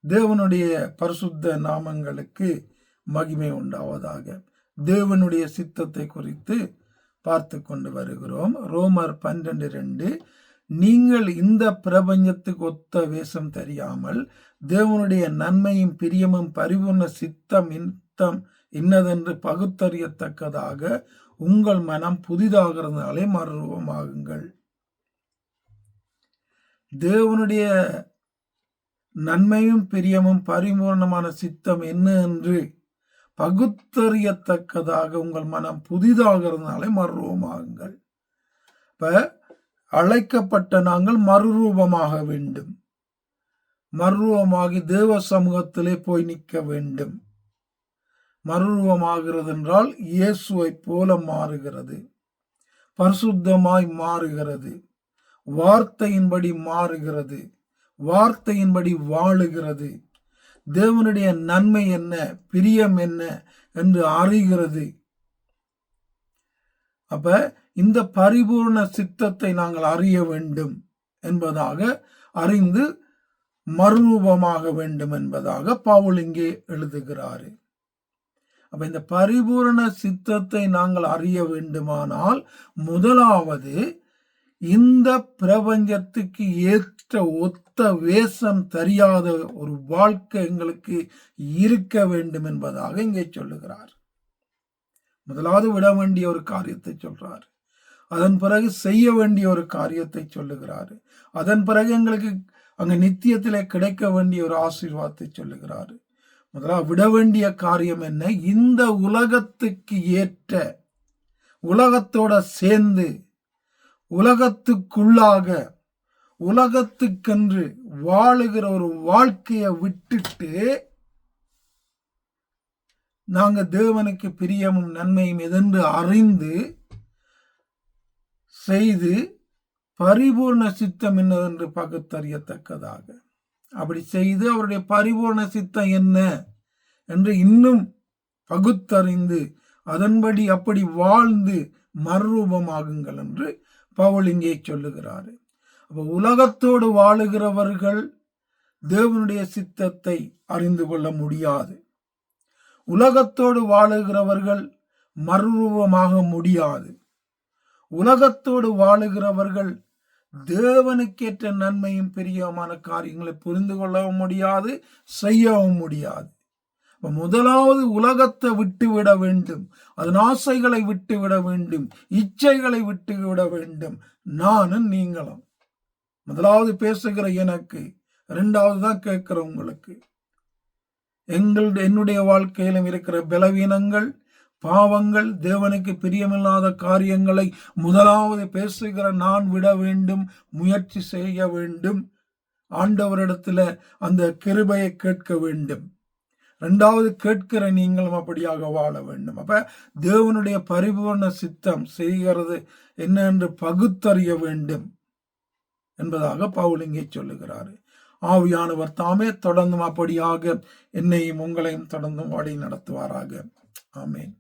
தேவனுடைய பரிசுத்த நாமங்களுக்கு மகிமை உண்டாவதாக. தேவனுடைய சித்தத்தை குறித்து பார்த்து கொண்டு வருகிறோம். ரோமர் 12:2, நீங்கள் இந்த பிரபஞ்சத்துக்கு ஒத்த வேஷம் தெரியாமல் தேவனுடைய நன்மையும் பிரியமும் பரிபூர்ண சித்தம் இன்னதென்று பகுத்தறியத்தக்கதாக உங்கள் மனம் புதிதாகிறதுனாலே மறுரூபமாகுங்கள். தேவனுடைய நன்மையும் பிரியமும் பரிபூர்ணமான சித்தம் என்ன என்று பகுத்தறியத்தக்கதாக உங்கள் மனம் புதிதாகிறதுனாலே மறுரூபமாகுங்கள். இப்ப அழைக்கப்பட்ட நாங்கள் மறுரூபமாக வேண்டும். மறுரூபமாகி தேவ சமூகத்திலே போய் நிற்க வேண்டும். மறுரூபமாகிறது என்றால் இயேசுவை போல மாறுகிறது, பரிசுத்தமாய் மாறுகிறது, வார்த்தையின்படி மாறுகிறது, வார்த்தையின்படி வாழுகிறது, தேவனுடைய நன்மை என்ன பிரியம் என்ன என்று அறிகிறது. அப்ப இந்த பரிபூர்ண சித்தத்தை நாங்கள் அறிய வேண்டும் என்பதாக, அறிந்து மறுரூபமாக வேண்டும் என்பதாக பவுல் இங்கே எழுதுகிறாரு. அப்ப இந்த பரிபூர்ண சித்தத்தை நாங்கள் அறிய வேண்டுமானால் முதலாவது இந்த பிரபஞ்சத்துக்கு ஏற்ற ஒத்த வேஷம் தெரியாத ஒரு வாழ்க்கை எங்களுக்கு இருக்க வேண்டும் என்பதாக இங்கே சொல்லுகிறார். முதலாவது விட வேண்டிய ஒரு காரியத்தை சொல்றாரு. அதன் பிறகு செய்ய வேண்டிய ஒரு காரியத்தை சொல்லுகிறாரு. அதன் பிறகு எங்களுக்கு அங்க நித்தியத்திலே கிடைக்க வேண்டிய ஒரு ஆசீர்வாதத்தை சொல்லுகிறாரு. முதலாவது விட வேண்டிய காரியம் என்ன? இந்த உலகத்துக்கு ஏற்ற, உலகத்தோட சேர்ந்து, உலகத்துக்குள்ளாக, உலகத்துக்கென்று வாழுகிற ஒரு வாழ்க்கையை விட்டுட்டு நாங்க தேவனுக்கு பிரியமும் நன்மையும் எதென்று அறிந்து செய்து பரிபூர்ண சித்தம் என்னதென்று பகுத்தறியத்தக்கதாக, அப்படி செய்து அவருடைய பரிபூர்ண சித்தம் என்ன என்று இன்னும் பகுத்தறிந்து அதன்படி அப்படி வாழ்ந்து மறுரூபமாகுங்கள் என்று பவுல் இங்கே சொல்லுகிறாரு. அப்ப உலகத்தோடு வாழுகிறவர்கள் தேவனுடைய சித்தத்தை அறிந்து கொள்ள முடியாது. உலகத்தோடு வாழுகிறவர்கள் மறுரூபமாக முடியாது. உலகத்தோடு வாழுகிறவர்கள் தேவனுக்கேற்ற நன்மையும் பிரியமான காரியங்களை புரிந்து கொள்ளவும் முடியாது, செய்யவும் முடியாது. முதலாவது உலகத்தை விட்டுவிட வேண்டும், அதன் ஆசைகளை விட்டுவிட வேண்டும், இச்சைகளை விட்டுவிட வேண்டும். நானும் நீங்களும் முதலாவது பேசுகிற எனக்கு, இரண்டாவது தான் கேட்கிற உங்களுக்கு. என்னுடைய வாழ்க்கையிலும் இருக்கிற பலவீனங்கள், பாவங்கள், தேவனுக்கு பிரியமில்லாத காரியங்களை முதலாவது பேசுகிற நான் விட வேண்டும், முயற்சி செய்ய வேண்டும், ஆண்டவரிடத்துல அந்த கிருபையை கேட்க வேண்டும். இரண்டாவது கேட்கிற நீங்களும் அப்படியாக வாழ வேண்டும். அப்ப தேவனுடைய பரிபூர்ண சித்தம் செய்கிறது என்ன என்று பகுத்தறிய வேண்டும் என்பதாக பவுல் இங்கே சொல்லுகிறாரு. ஆவியானவர் தாமே தொடர்ந்தும் அப்படியாக என்னையும் உங்களையும் தொடர்ந்தும் வழி நடத்துவாராக. ஆமென்.